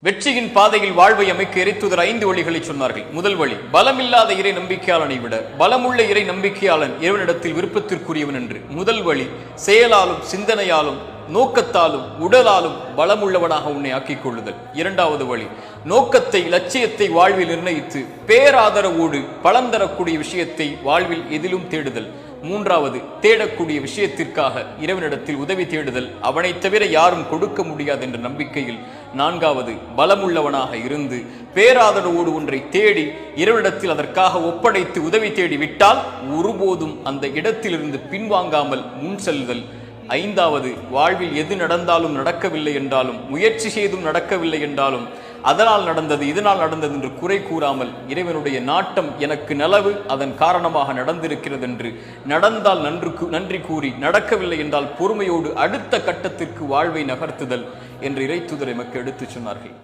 வெற்றியின் பாதையில் வாழ்வை அமைக்க இறைத்துதர் 5 வழிகளை சொன்னார்கள். முதல் வழி, பலமில்லாத இறை நம்பிக்கையாளனை விட பலமுள்ள இறை நம்பிக்கையாளன் இறைவனிடத்தில் விருப்பத்திற்குரியவன் என்று. முதல் வழி, செயலாலும் சிந்தனையாலும் நோக்கத்தாலும் உடலாலும் பலமுள்ளவனாக உன்னை ஆக்கிக் கொள்ளுதல். இரண்டாவது வழி, நோக்கத்தை லட்சியத்தை வாழ்வில் நிர்ணயித்து பேராதரவோடு பலன் தரக்கூடிய விஷயத்தை வாழ்வில் எதிலும் தேடுதல். மூன்றாவது, தேடக்கூடிய விஷயத்திற்காக இறைவனிடத்தில் உதவி தேடுதல், அவனை தவிர யாரும் கொடுக்க முடியாது என்ற நம்பிக்கையில். நான்காவது, பலமுள்ளவனாக இருந்து பேராதரவோடு ஒன்றை தேடி இறைவனிடத்தில் அதற்காக ஒப்படைத்து உதவி தேடி விட்டால் ஒருபோதும் அந்த இடத்திலிருந்து பின்வாங்காமல் முன் செல்லுதல். ஐந்தாவது, வாழ்வில் எது நடந்தாலும் நடக்கவில்லை என்றாலும் முயற்சி செய்தும் நடக்கவில்லை என்றாலும் அதனால் நடந்தது இதனால் நடந்தது என்று குறை கூறாமல் இறைவனுடைய நாட்டம் எனக்கு நலவு அதன் காரணமாக நடந்திருக்கிறது என்று நடந்தால் நன்றி கூறி, நடக்கவில்லை என்றால் பொறுமையோடு அடுத்த கட்டத்திற்கு வாழ்வை நகர்த்துதல் என்று இறைத்துதர் எமக்கு எடுத்துச் சொன்னார்கள்.